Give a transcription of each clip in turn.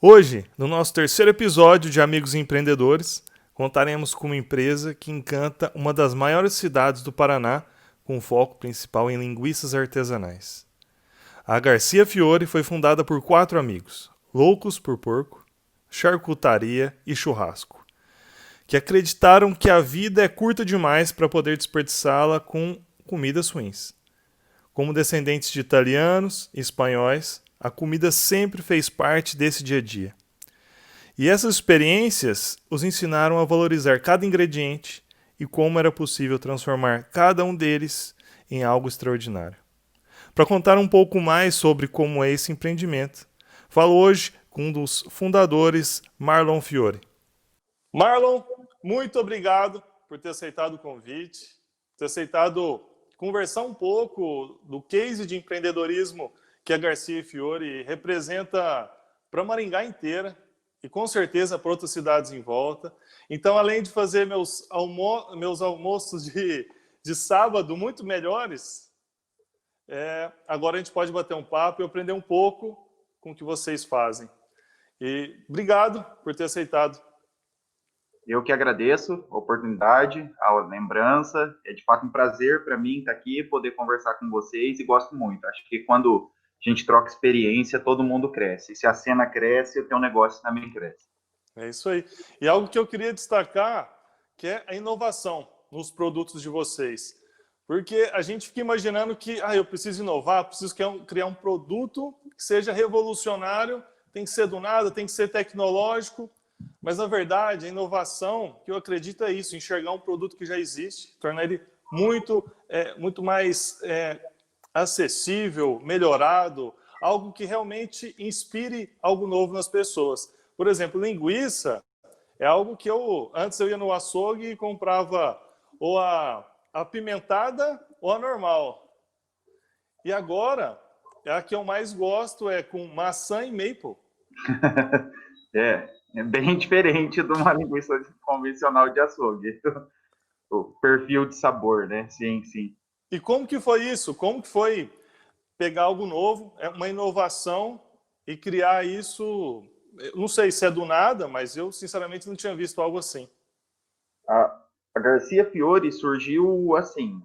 Hoje, no nosso terceiro episódio de Amigos Empreendedores, contaremos com uma empresa que encanta uma das maiores cidades do Paraná, com foco principal em linguiças artesanais. A Garcia Fiore foi fundada por 4 amigos, loucos por porco, charcutaria e churrasco, que acreditaram que a vida é curta demais para poder desperdiçá-la com comidas ruins. Como descendentes de italianos e espanhóis, a comida sempre fez parte desse dia a dia. E essas experiências os ensinaram a valorizar cada ingrediente e como era possível transformar cada um deles em algo extraordinário. Para contar um pouco mais sobre como é esse empreendimento, falo hoje com um dos fundadores, Marlon Fiore. Marlon, muito obrigado por ter aceitado o convite, ter aceitado conversar um pouco do case de empreendedorismo que a Garcia Fiore representa para Maringá inteira e com certeza para outras cidades em volta. Então, além de fazer meus almoços de sábado muito melhores, agora a gente pode bater um papo e aprender um pouco com o que vocês fazem. E obrigado por ter aceitado. Eu que agradeço a oportunidade, a lembrança. É de fato um prazer para mim estar aqui, poder conversar com vocês e gosto muito. Acho que quando a gente troca experiência, todo mundo cresce. E se a cena cresce, o teu negócio também cresce. É isso aí. E algo que eu queria destacar, que é a inovação nos produtos de vocês. Porque a gente fica imaginando que eu preciso inovar, preciso criar um produto que seja revolucionário, tem que ser do nada, tem que ser tecnológico. Mas, na verdade, a inovação, que eu acredito é isso, enxergar um produto que já existe, tornar ele muito mais acessível, melhorado, algo que realmente inspire algo novo nas pessoas. Por exemplo, linguiça é algo que antes eu ia no açougue e comprava ou a apimentada ou a normal. E agora, a que eu mais gosto é com maçã e maple. É bem diferente de uma linguiça convencional de açougue. O perfil de sabor, né? Sim, sim. E como que foi isso? Como que foi pegar algo novo, uma inovação e criar isso? Eu não sei se é do nada, mas eu sinceramente não tinha visto algo assim. A Garcia Fiore surgiu assim.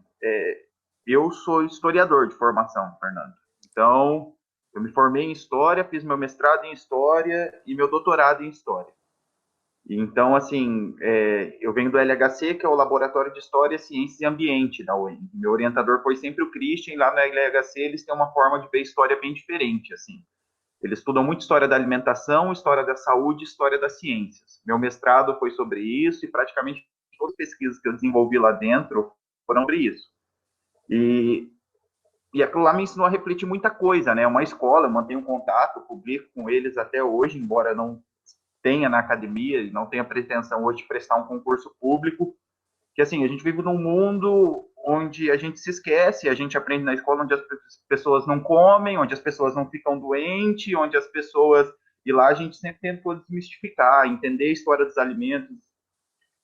Eu sou historiador de formação, Fernando. Então, eu me formei em História, fiz meu mestrado em História e meu doutorado em História. Então, assim, eu venho do LHC, que é o Laboratório de História, Ciências e Ambiente da UEM. Meu orientador foi sempre o Christian, e lá no LHC eles têm uma forma de ver história bem diferente, assim. Eles estudam muito história da alimentação, história da saúde, história das ciências. Meu mestrado foi sobre isso e praticamente todas as pesquisas que eu desenvolvi lá dentro foram sobre isso. E aquilo lá me ensinou a refletir muita coisa, né? Uma escola, eu mantenho contato, publico com eles até hoje, embora não tenha na academia e não tenha pretensão hoje de prestar um concurso público, que assim, a gente vive num mundo onde a gente se esquece, a gente aprende na escola onde as pessoas não comem, onde as pessoas não ficam doentes, onde as pessoas... E lá a gente sempre tentou desmistificar, entender a história dos alimentos.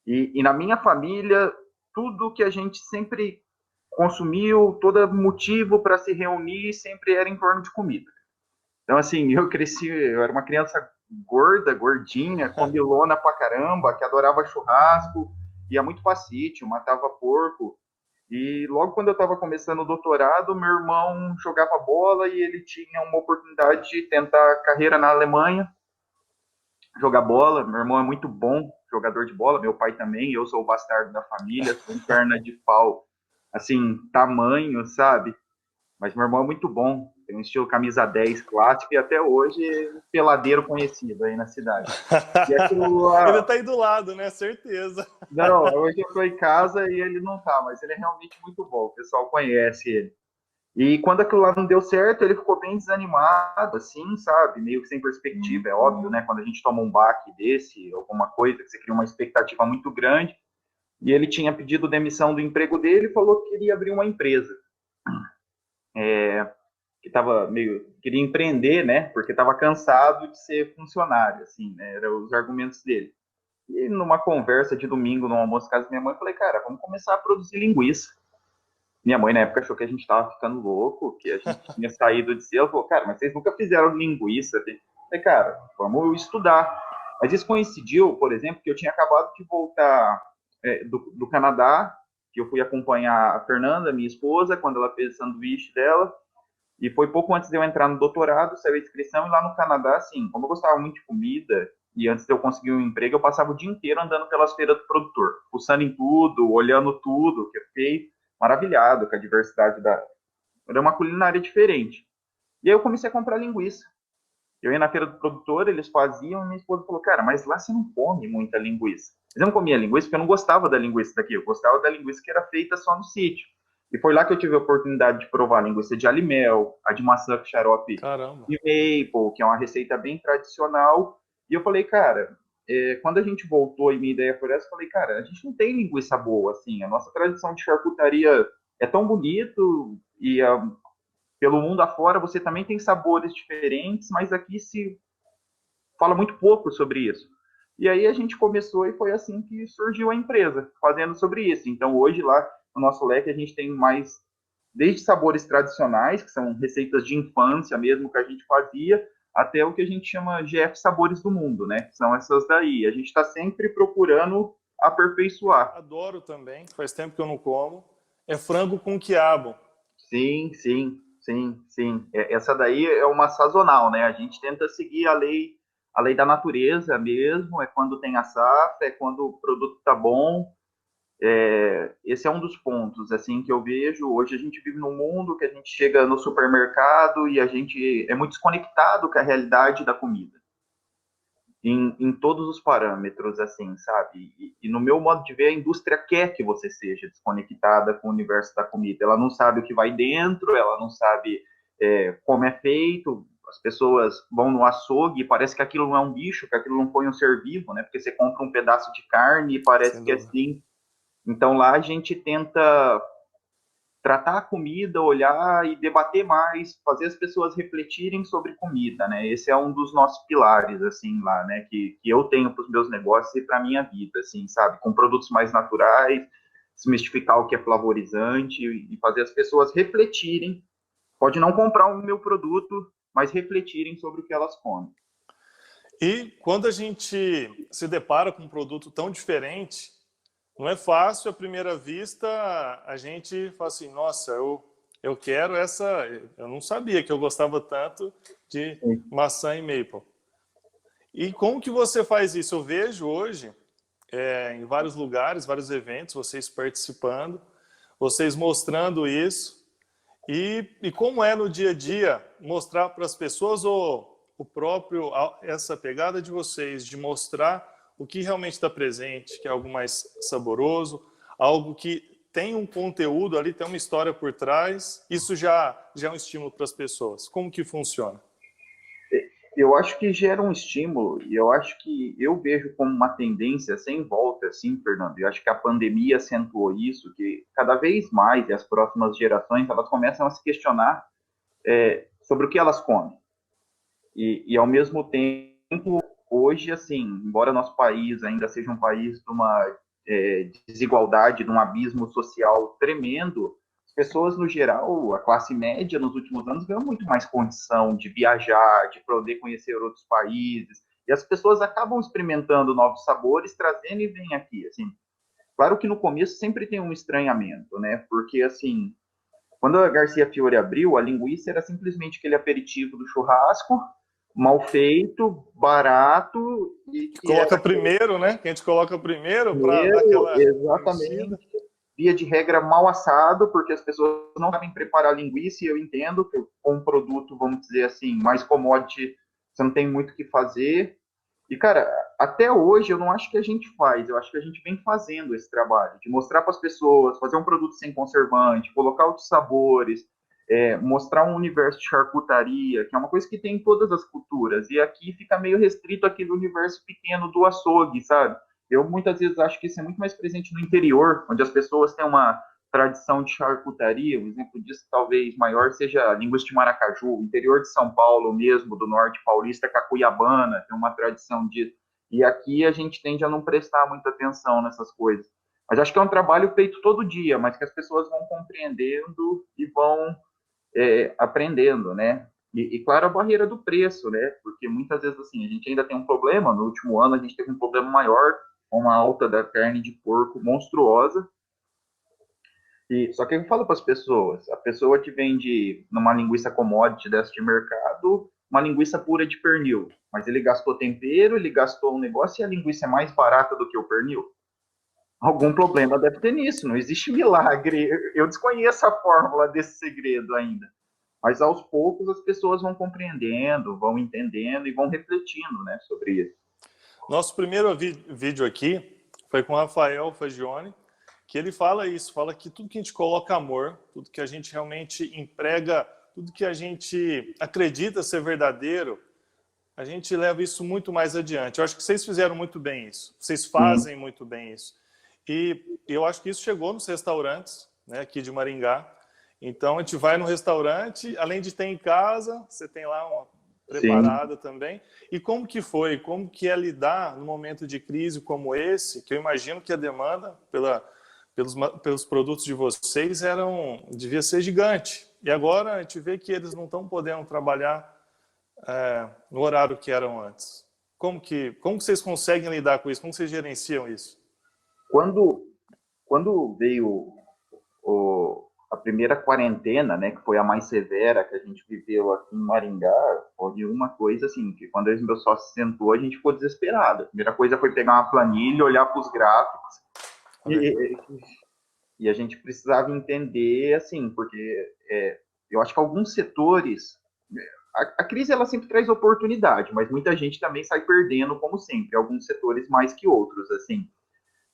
E na minha família, tudo que a gente sempre consumiu, todo motivo para se reunir sempre era em torno de comida. Então, assim, eu cresci, eu era uma criança gorda, gordinha, comilona pra caramba, que adorava churrasco, ia muito pra sítio, matava porco. E logo quando eu estava começando o doutorado, meu irmão jogava bola e ele tinha uma oportunidade de tentar carreira na Alemanha, jogar bola. Meu irmão é muito bom jogador de bola, meu pai também, eu sou o bastardo da família, sou um perna de pau, assim, tamanho, sabe? Mas meu irmão é muito bom. Tem um estilo camisa 10 clássico e até hoje é um peladeiro conhecido aí na cidade. E aquilo Ele lá. tá aí do lado, né? Certeza. Não, hoje eu tô em casa e ele não tá, mas ele é realmente muito bom. O pessoal conhece ele. E quando aquilo lá não deu certo, ele ficou bem desanimado, assim, sabe? Meio que sem perspectiva, é óbvio, né? Quando a gente toma um baque desse, alguma coisa, que você cria uma expectativa muito grande. E ele tinha pedido demissão do emprego dele e falou que queria abrir uma empresa. Que estava meio queria empreender, né? Porque estava cansado de ser funcionário, assim, né? Eram os argumentos dele. E numa conversa de domingo no almoço casa da minha mãe, eu falei, cara, vamos começar a produzir linguiça. Minha mãe na época achou que a gente estava ficando louco, que a gente tinha saído de ser. Ela falou, cara, mas vocês nunca fizeram linguiça? Falei, cara, vamos estudar. Mas isso coincidiu, por exemplo, que eu tinha acabado de voltar do Canadá, que eu fui acompanhar a Fernanda, minha esposa, quando ela fez o sanduíche dela, e foi pouco antes de eu entrar no doutorado, saiu a inscrição, e lá no Canadá, assim, como eu gostava muito de comida, e antes de eu conseguir um emprego, eu passava o dia inteiro andando pelas feiras do produtor, fuçando em tudo, olhando tudo, que eu fiquei maravilhado com a diversidade da... Era uma culinária diferente. E aí eu comecei a comprar linguiça. Eu ia na feira do produtor, eles faziam, e minha esposa falou, cara, mas lá você não come muita linguiça. Eu não comia linguiça porque eu não gostava da linguiça daqui, eu gostava da linguiça que era feita só no sítio. E foi lá que eu tive a oportunidade de provar a linguiça de alimel, a de maçã com xarope Caramba. de maple, que é uma receita bem tradicional. E eu falei, cara, quando a gente voltou e minha ideia foi essa, eu falei, cara, a gente não tem linguiça boa, assim, a nossa tradição de charcutaria é tão bonito e pelo mundo afora você também tem sabores diferentes, mas aqui se fala muito pouco sobre isso. E aí a gente começou e foi assim que surgiu a empresa, fazendo sobre isso. Então hoje lá no nosso leque a gente tem mais desde sabores tradicionais, que são receitas de infância mesmo que a gente fazia, até o que a gente chama GF Sabores do Mundo, né? Que são essas daí. A gente está sempre procurando aperfeiçoar. Adoro também, faz tempo que eu não como. É frango com quiabo. Sim, sim, sim, sim. Essa daí é uma sazonal, né? A gente tenta seguir a lei da natureza mesmo, é quando tem a safra, é quando o produto está bom. Esse é um dos pontos, assim, que eu vejo. Hoje a gente vive num mundo que a gente chega no supermercado e a gente é muito desconectado com a realidade da comida em todos os parâmetros, assim, sabe? E no meu modo de ver, a indústria quer que você seja desconectada com o universo da comida. Ela não sabe o que vai dentro, ela não sabe como é feito. As pessoas vão no açougue e parece que aquilo não é um bicho, que aquilo não foi um ser vivo, né? Porque você compra um pedaço de carne e parece Sem que é dúvida. assim. Então lá a gente tenta tratar a comida, olhar e debater mais, fazer as pessoas refletirem sobre comida, né? Esse é um dos nossos pilares, assim, lá, né? Que eu tenho para os meus negócios e para a minha vida, assim, sabe? Com produtos mais naturais, desmistificar o que é flavorizante e fazer as pessoas refletirem. Pode não comprar o meu produto, mas refletirem sobre o que elas comem. E quando a gente se depara com um produto tão diferente, não é fácil à primeira vista a gente fala assim, nossa, eu quero essa. Eu não sabia que eu gostava tanto de maçã e maple. E como que você faz isso? Eu vejo hoje em vários lugares, vários eventos, vocês participando, vocês mostrando isso. E como é no dia a dia mostrar para as pessoas o próprio, essa pegada de vocês, de mostrar o que realmente está presente, que é algo mais saboroso, algo que tem um conteúdo ali, tem uma história por trás, isso já é um estímulo para as pessoas. Como que funciona? Eu acho que gera um estímulo e eu acho que eu vejo como uma tendência sem volta, assim, Fernando. Eu acho que a pandemia acentuou isso, que cada vez mais e as próximas gerações elas começam a se questionar sobre o que elas comem. E ao mesmo tempo, hoje, assim, embora nosso país ainda seja um país de uma desigualdade, de um abismo social tremendo, as pessoas, no geral, a classe média nos últimos anos ganhou muito mais condição de viajar, de poder conhecer outros países, e as pessoas acabam experimentando novos sabores, trazendo e vêm aqui, assim. Claro que no começo sempre tem um estranhamento, né? Porque, assim, quando a Garcia Fiore abriu, a linguiça era simplesmente aquele aperitivo do churrasco, mal feito, barato e Que que era coloca primeiro, né? Que a gente coloca primeiro para dar primeiro, aquela enchida. exatamente, via de regra mal assado, porque as pessoas não sabem preparar linguiça, e eu entendo que com um produto, vamos dizer assim, mais commodity, você não tem muito o que fazer. E, cara, até hoje eu não acho que a gente faz, eu acho que a gente vem fazendo esse trabalho, de mostrar para as pessoas, fazer um produto sem conservante, colocar outros sabores, mostrar um universo de charcutaria, que é uma coisa que tem em todas as culturas, e aqui fica meio restrito aquele universo pequeno do açougue, sabe? Eu muitas vezes acho que isso é muito mais presente no interior, onde as pessoas têm uma tradição de charcutaria. O exemplo disso talvez maior seja a linguiça de Maracaju, o interior de São Paulo mesmo, do norte paulista, Cacuiabana, tem uma tradição disso. E aqui a gente tende a não prestar muita atenção nessas coisas. Mas acho que é um trabalho feito todo dia, mas que as pessoas vão compreendendo e vão aprendendo, né? Claro, a barreira do preço, né? Porque muitas vezes, assim, a gente ainda tem um problema. No último ano, a gente teve um problema maior, com uma alta da carne de porco monstruosa. Só que eu falo para as pessoas, a pessoa que vende numa linguiça commodity dessa de mercado, uma linguiça pura de pernil, mas ele gastou tempero, ele gastou um negócio e a linguiça é mais barata do que o pernil. Algum problema deve ter nisso, não existe milagre. Eu desconheço a fórmula desse segredo ainda. Mas aos poucos as pessoas vão compreendendo, vão entendendo e vão refletindo, né, sobre isso. Nosso primeiro vídeo aqui foi com o Rafael Fagione, que ele fala isso, fala que tudo que a gente coloca amor, tudo que a gente realmente emprega, tudo que a gente acredita ser verdadeiro, a gente leva isso muito mais adiante. Eu acho que vocês fizeram muito bem isso, vocês fazem muito bem isso. E eu acho que isso chegou nos restaurantes, né, aqui de Maringá. Então a gente vai no restaurante, além de ter em casa, você tem lá uma preparada Sim. também. E como que foi? Como que é lidar num momento de crise como esse, que eu imagino que a demanda pelos produtos de vocês devia ser gigante. E agora a gente vê que eles não estão podendo trabalhar no horário que eram antes. Como que vocês conseguem lidar com isso? Como vocês gerenciam isso? Quando, quando veio a primeira quarentena, né, que foi a mais severa que a gente viveu aqui em Maringá, foi uma coisa assim, que quando meu sócio sentou, a gente ficou desesperado. A primeira coisa foi pegar uma planilha, olhar para os gráficos e, e a gente precisava entender, assim, porque eu acho que alguns setores, a crise ela sempre traz oportunidade, mas muita gente também sai perdendo, como sempre, alguns setores mais que outros, assim.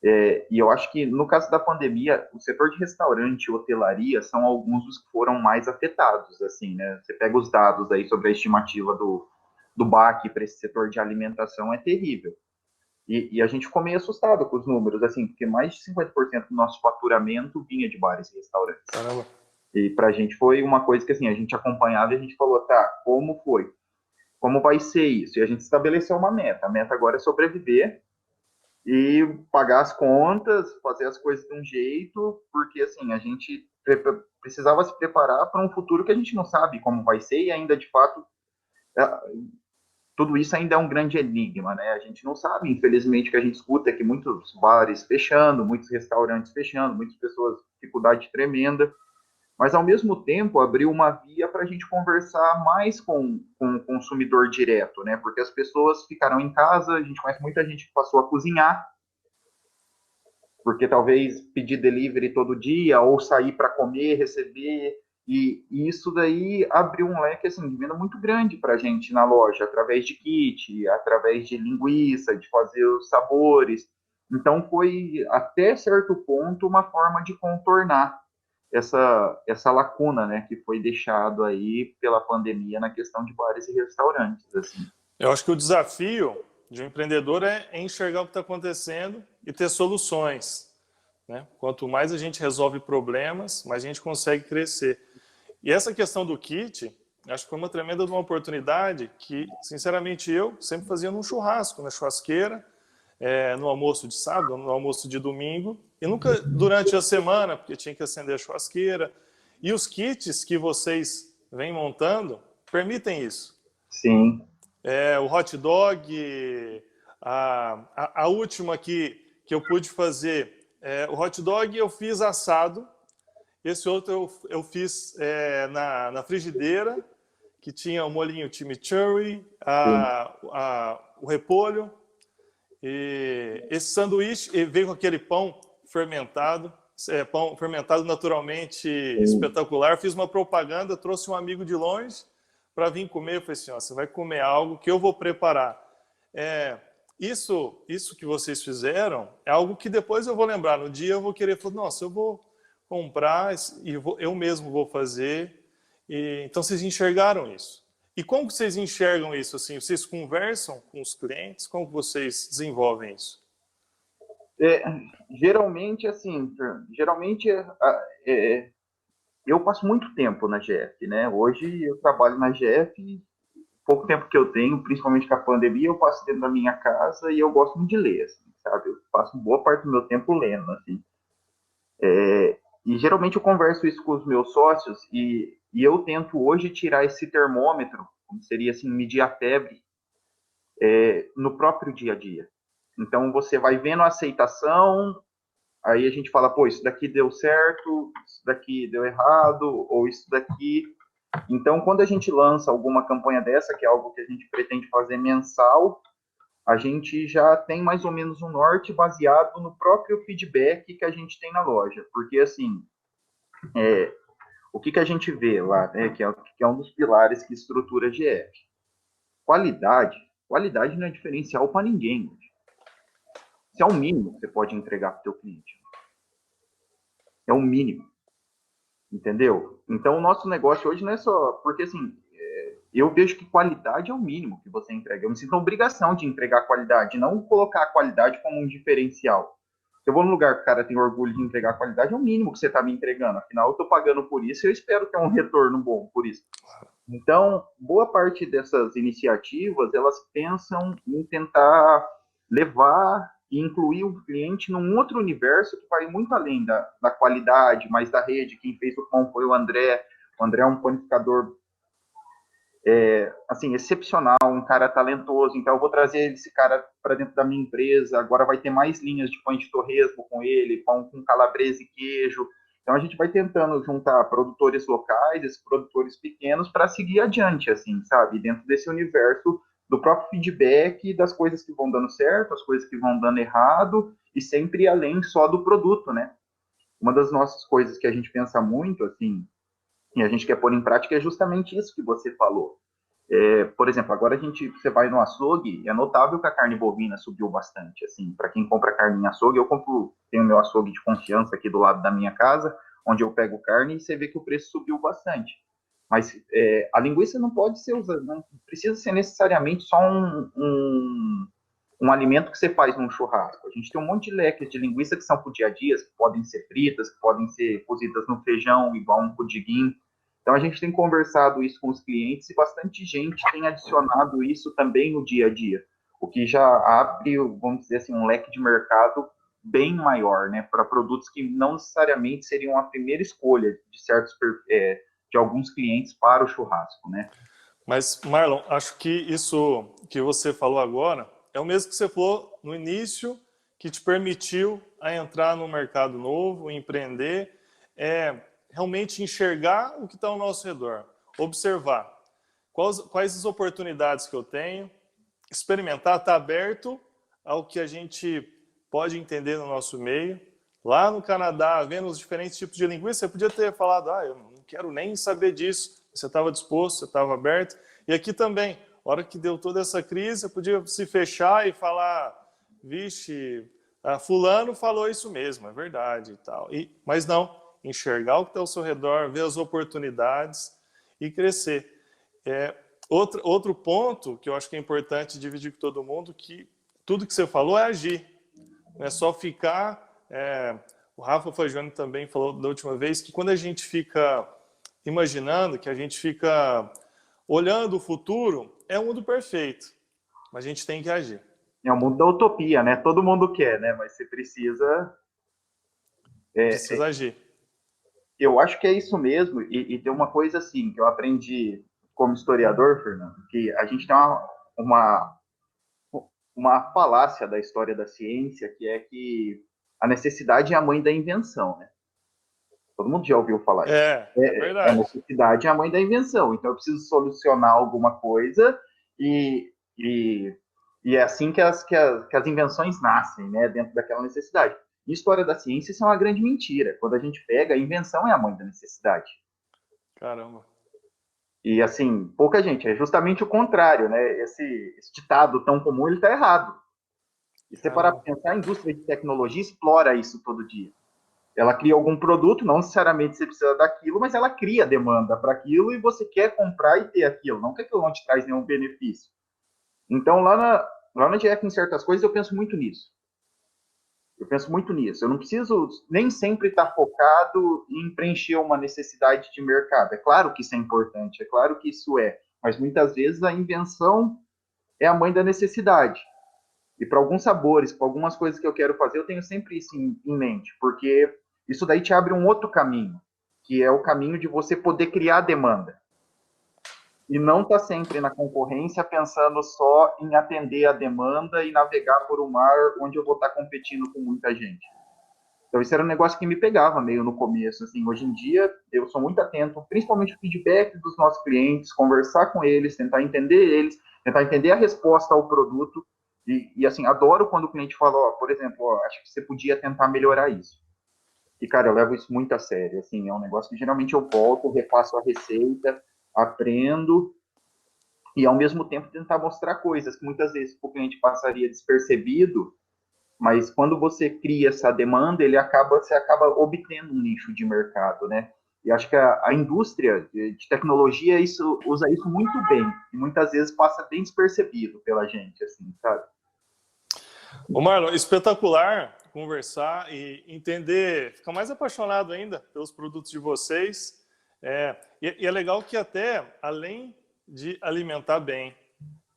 E eu acho que no caso da pandemia, o setor de restaurante e hotelaria são alguns dos que foram mais afetados, assim, né? Você pega os dados aí sobre a estimativa do BAC para esse setor de alimentação é terrível. E a gente ficou meio assustado com os números, assim, porque mais de 50% do nosso faturamento vinha de bares e restaurantes. Caramba. E para a gente foi uma coisa que, assim, a gente acompanhava e a gente falou, tá, como foi? Como vai ser isso? E a gente estabeleceu uma meta. A meta agora é sobreviver e pagar as contas, fazer as coisas de um jeito, porque assim, a gente precisava se preparar para um futuro que a gente não sabe como vai ser e ainda de fato tudo isso ainda é um grande enigma, né? A gente não sabe, infelizmente, o que a gente escuta é que muitos bares fechando, muitos restaurantes fechando, muitas pessoas dificuldade tremenda, mas ao mesmo tempo abriu uma via para a gente conversar mais com o consumidor direto, né? Porque as pessoas ficaram em casa, a gente conhece muita gente que passou a cozinhar, porque talvez pedir delivery todo dia ou sair para comer, receber, e isso daí abriu um leque assim, de venda muito grande para a gente na loja, através de kit, através de linguiça, de fazer os sabores. Então foi até certo ponto uma forma de contornar essa lacuna, né, que foi deixado aí pela pandemia na questão de bares e restaurantes, assim. Eu acho que o desafio de um empreendedor é enxergar o que está acontecendo e ter soluções, né? Quanto mais a gente resolve problemas, mais a gente consegue crescer. E essa questão do kit, acho que foi uma tremenda uma oportunidade que, sinceramente, eu sempre fazia num churrasco, na churrasqueira, no almoço de sábado, no almoço de domingo, e nunca durante a semana, porque tinha que acender a churrasqueira. E os kits que vocês vêm montando permitem isso. Sim. O hot dog, a última que eu pude fazer, o hot dog eu fiz assado, esse outro eu fiz na frigideira, que tinha o molhinho chimichurri, Sim. o repolho, e esse sanduíche veio com aquele pão fermentado, pão fermentado naturalmente Sim. espetacular. Fiz uma propaganda, trouxe um amigo de longe para vir comer. Eu falei assim, ó, você vai comer algo que eu vou preparar. Isso que vocês fizeram é algo que depois eu vou lembrar. No dia eu vou querer falar, nossa, eu vou comprar e eu mesmo vou fazer. Então vocês enxergaram isso. E como que vocês enxergam isso? Assim, vocês conversam com os clientes? Como vocês desenvolvem isso? É, geralmente, assim, geralmente eu passo muito tempo na GF, né? Hoje eu trabalho na GF, pouco tempo que eu tenho, principalmente com a pandemia, eu passo dentro da minha casa e eu gosto muito de ler, assim, sabe? Eu passo boa parte do meu tempo lendo, assim. E geralmente eu converso isso com os meus sócios E eu tento hoje tirar esse termômetro, como seria assim, medir a febre, no próprio dia a dia. Então, você vai vendo a aceitação, aí a gente fala, pô, isso daqui deu certo, isso daqui deu errado, ou isso daqui... Então, quando a gente lança alguma campanha dessa, que é algo que a gente pretende fazer mensal, a gente já tem mais ou menos um norte baseado no próprio feedback que a gente tem na loja. Porque, assim, o que a gente vê lá, né, que é um dos pilares que estrutura a GF? Qualidade. Qualidade não é diferencial para ninguém. Isso é o mínimo que você pode entregar para o seu cliente. É o mínimo. Entendeu? Então, o nosso negócio hoje não é só... Porque, assim, eu vejo que qualidade é o mínimo que você entrega. Eu me sinto a obrigação de entregar qualidade, não colocar a qualidade como um diferencial. Se eu vou num lugar que o cara tem orgulho de entregar qualidade, é o mínimo que você está me entregando. Afinal, eu estou pagando por isso e eu espero ter um retorno bom por isso. Então, boa parte dessas iniciativas, elas pensam em tentar levar e incluir o cliente num outro universo que vai muito além da qualidade, mas da rede. Quem fez o pão foi o André. O André é um panificador assim, excepcional, um cara talentoso, então eu vou trazer esse cara para dentro da minha empresa, agora vai ter mais linhas de pão de torresmo com ele, pão com calabresa e queijo, então a gente vai tentando juntar produtores locais, esses produtores pequenos, para seguir adiante, assim, sabe, dentro desse universo do próprio feedback, das coisas que vão dando certo, as coisas que vão dando errado, e sempre além só do produto, né? Uma das nossas coisas que a gente pensa muito, assim, e a gente quer pôr em prática é justamente isso que você falou. Por exemplo, agora você vai no açougue, é notável que a carne bovina subiu bastante. Assim, para quem compra carne em açougue, tenho meu açougue de confiança aqui do lado da minha casa, onde eu pego carne e você vê que o preço subiu bastante. Mas a linguiça não pode ser usada, não precisa ser necessariamente só um alimento que você faz num churrasco. A gente tem um monte de leques de linguiça que são para o dia a dia, que podem ser fritas, que podem ser cozidas no feijão, igual um pudiguim. Então a gente tem conversado isso com os clientes e bastante gente tem adicionado isso também no dia a dia, o que já abre, vamos dizer assim, um leque de mercado bem maior, né, para produtos que não necessariamente seriam a primeira escolha de de alguns clientes para o churrasco, né? Mas, Marlon, acho que isso que você falou agora é o mesmo que você falou no início, que te permitiu a entrar no mercado novo, empreender, realmente enxergar o que está ao nosso redor, observar quais as oportunidades que eu tenho, experimentar, estar aberto ao que a gente pode entender no nosso meio. Lá no Canadá, vendo os diferentes tipos de linguiça, você podia ter falado, eu não quero nem saber disso. Você estava disposto, você estava aberto. E aqui também, a hora que deu toda essa crise, você podia se fechar e falar, vixe, fulano falou isso mesmo, é verdade e tal. Mas não, enxergar o que está ao seu redor, ver as oportunidades e crescer. Outro ponto que eu acho que é importante dividir com todo mundo, que tudo que você falou é agir. Não é só ficar... o Rafa Fagione também falou da última vez que quando a gente fica imaginando, que a gente fica olhando o futuro, é um mundo perfeito. Mas a gente tem que agir. É o mundo da utopia, né? Todo mundo quer, né? Mas você precisa... Precisa agir. Eu acho que é isso mesmo. E tem uma coisa assim que eu aprendi como historiador, Fernando, que a gente tem uma falácia da história da ciência, que é que a necessidade é a mãe da invenção, né? Todo mundo já ouviu falar isso. É A verdade. necessidade é a mãe da invenção. Então, eu preciso solucionar alguma coisa e, e, e é assim que as invenções nascem, né? Dentro daquela necessidade. Em história da ciência, isso é uma grande mentira. Quando a gente pega, a invenção é a mãe da necessidade. Caramba. E, assim, pouca gente. É justamente o contrário, né? Esse ditado tão comum, ele está errado. E se você parar para Caramba. pensar, a indústria de tecnologia explora isso todo dia. Ela cria algum produto, não necessariamente você precisa daquilo, mas ela cria demanda para aquilo e você quer comprar e ter aquilo. Não que aquilo não te traz nenhum benefício. Então, lá na GF, em certas coisas, eu penso muito nisso. Eu penso muito nisso. Eu não preciso nem sempre estar focado em preencher uma necessidade de mercado. É claro que isso é importante, é claro que isso é. Mas muitas vezes a invenção é a mãe da necessidade. E para alguns sabores, para algumas coisas que eu quero fazer, eu tenho sempre isso em mente, porque isso daí te abre um outro caminho. que é o caminho de você poder criar demanda. E não estar sempre na concorrência pensando só em atender a demanda e navegar por um mar onde eu vou estar competindo com muita gente. Então, isso era um negócio que me pegava meio no começo. Assim, hoje em dia, eu sou muito atento, principalmente ao feedback dos nossos clientes, conversar com eles, tentar entender eles, tentar entender a resposta ao produto. Assim, adoro quando o cliente fala, ó, por exemplo, ó, acho que você podia tentar melhorar isso. E, cara, eu levo isso muito a sério. Assim, é um negócio que geralmente eu volto, refaço a receita, aprendo e, ao mesmo tempo, tentar mostrar coisas que muitas vezes o cliente passaria despercebido, mas quando você cria essa demanda, você acaba obtendo um nicho de mercado, né? E acho que a indústria de tecnologia usa isso muito bem e muitas vezes passa bem despercebido pela gente, assim, sabe? Ô Marlon, espetacular conversar e entender, ficar mais apaixonado ainda pelos produtos de vocês. E é legal que até, além de alimentar bem,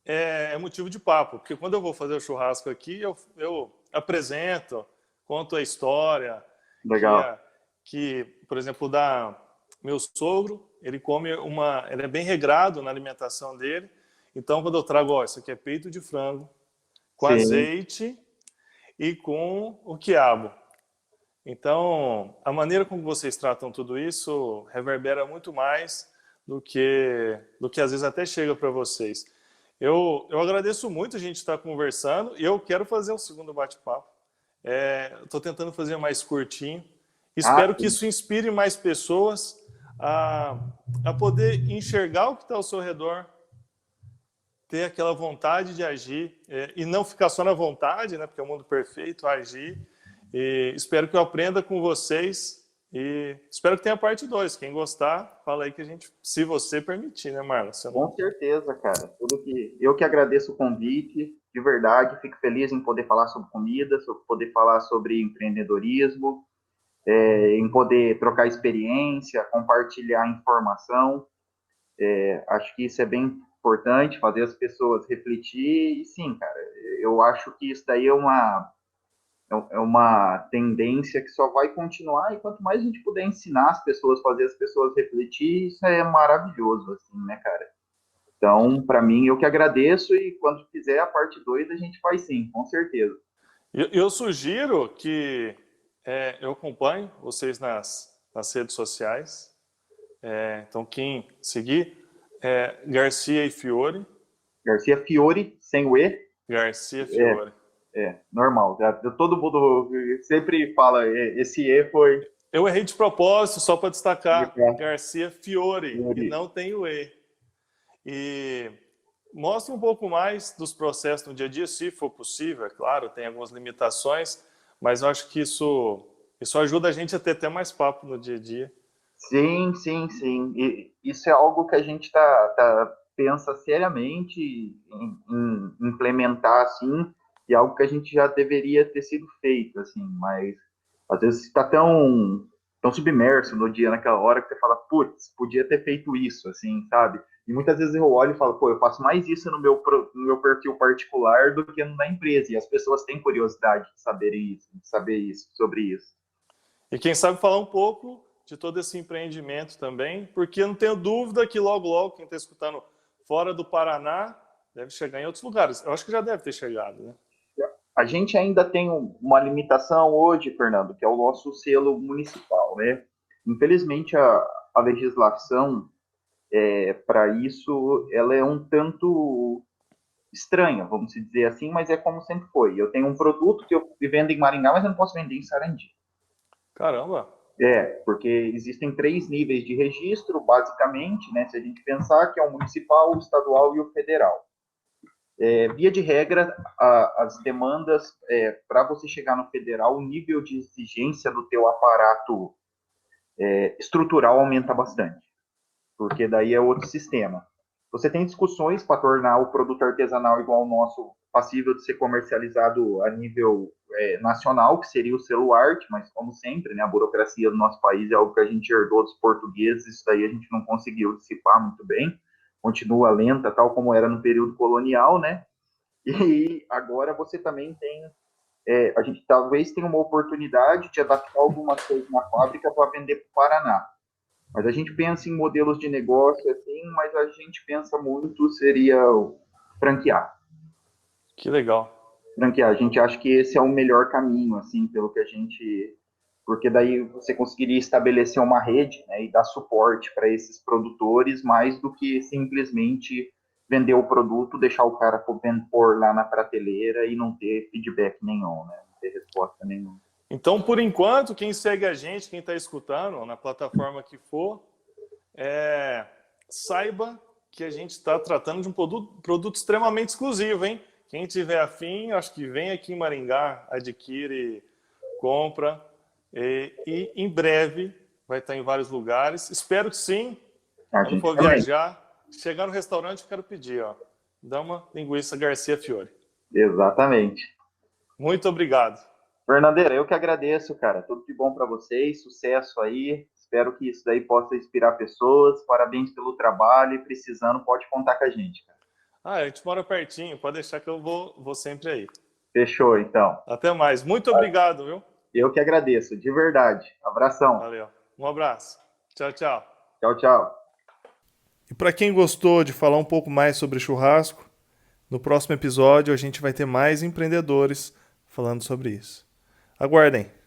é motivo de papo, porque quando eu vou fazer o churrasco aqui, eu apresento, conto a história, que, Legal. que, por exemplo, da meu sogro, ele é bem regrado na alimentação dele, então quando eu trago, ó, isso aqui é peito de frango, com Sim. azeite e com o quiabo. Então, a maneira como vocês tratam tudo isso reverbera muito mais do que às vezes até chega para vocês. Eu agradeço muito a gente estar conversando e eu quero fazer um segundo bate-papo. Estou tentando fazer mais curtinho. Ah, Espero que sim. isso inspire mais pessoas a, a poder enxergar o que está ao seu redor, ter aquela vontade de agir e não ficar só na vontade, né, porque é o mundo perfeito, agir. E espero que eu aprenda com vocês e espero que tenha parte 2. Quem gostar, fala aí que a gente, se você permitir, né, Marlon? Você Com não... certeza, cara. Eu que agradeço o convite, de verdade, fico feliz em poder falar sobre comida, sobre poder falar sobre empreendedorismo, em poder trocar experiência, compartilhar informação. Acho que isso é bem importante, fazer as pessoas refletir. E sim, cara, eu acho que isso daí é uma tendência que só vai continuar, e quanto mais a gente puder ensinar as pessoas, fazer as pessoas refletir, isso é maravilhoso, assim, né, cara? Então, para mim, eu que agradeço, e quando fizer a parte 2 a gente faz sim, com certeza. Eu sugiro que eu acompanhe vocês nas redes sociais. Então, quem seguir, Garcia e Fiore. Garcia Fiore, sem o E, Garcia é, Fiore. normal. Todo mundo sempre fala, esse E foi Eu errei de propósito, só para destacar, de Garcia Fiore, e Fiore. não tem o E. E mostra um pouco mais dos processos no dia a dia, se for possível, é claro, tem algumas limitações, mas eu acho que isso ajuda a gente a ter até mais papo no dia a dia. Sim, sim, sim. E isso é algo que a gente pensa seriamente em implementar, assim, e algo que a gente já deveria ter sido feito, assim, mas às vezes está tão submerso no dia, naquela hora, que você fala, putz, podia ter feito isso, assim, sabe? E muitas vezes eu olho e falo, pô, eu faço mais isso no meu perfil particular do que no da empresa, e as pessoas têm curiosidade de saber isso, sobre isso. E quem sabe falar um pouco de todo esse empreendimento também, porque eu não tenho dúvida que logo, logo, quem está escutando fora do Paraná deve chegar em outros lugares. Eu acho que já deve ter chegado, né? A gente ainda tem uma limitação hoje, Fernando, que é o nosso selo municipal, né? Infelizmente, a legislação para isso, ela é um tanto estranha, vamos dizer assim, mas é como sempre foi. Eu tenho um produto que eu vendo em Maringá, mas eu não posso vender em Sarandi. Caramba! Porque existem 3 níveis de registro, basicamente, né? Se a gente pensar que é o municipal, o estadual e o federal. Via de regra, as demandas, para você chegar no federal, o nível de exigência do teu aparato estrutural aumenta bastante, porque daí é outro sistema. Você tem discussões para tornar o produto artesanal igual ao nosso passível de ser comercializado a nível nacional, que seria o selo arte, mas como sempre, né, a burocracia do nosso país é algo que a gente herdou dos portugueses, isso daí a gente não conseguiu dissipar muito bem, continua lenta, tal como era no período colonial, né? E agora você também tem, a gente talvez tenha uma oportunidade de adaptar algumas coisas na fábrica para vender para o Paraná. Mas a gente pensa em modelos de negócio assim, mas a gente pensa muito seria franquear. Que legal. Franquear, a gente acha que esse é o melhor caminho, assim, pelo que a gente, porque daí você conseguiria estabelecer uma rede, né, e dar suporte para esses produtores mais do que simplesmente vender o produto, deixar o cara pôr lá na prateleira e não ter feedback nenhum, né, não ter resposta nenhuma. Então, por enquanto, quem segue a gente, quem está escutando, na plataforma que for, saiba que a gente está tratando de um produto extremamente exclusivo, hein? Quem tiver afim, acho que vem aqui em Maringá, adquire, compra, e em breve vai estar em vários lugares. Espero que sim. A Quando gente for também. viajar, chegar no restaurante, eu quero pedir, ó, dá uma linguiça Garcia Fiore. Exatamente. Muito obrigado. Fernandeira, eu que agradeço, cara. Tudo de bom para vocês, sucesso aí. Espero que isso daí possa inspirar pessoas. Parabéns pelo trabalho e precisando, pode contar com a gente, cara. A gente mora pertinho, pode deixar que eu vou sempre aí. Fechou, então. Até mais. Muito obrigado, viu? Eu que agradeço, de verdade. Abração. Valeu. Um abraço. Tchau, tchau. Tchau, tchau. E para quem gostou de falar um pouco mais sobre churrasco, no próximo episódio a gente vai ter mais empreendedores falando sobre isso. Aguardem!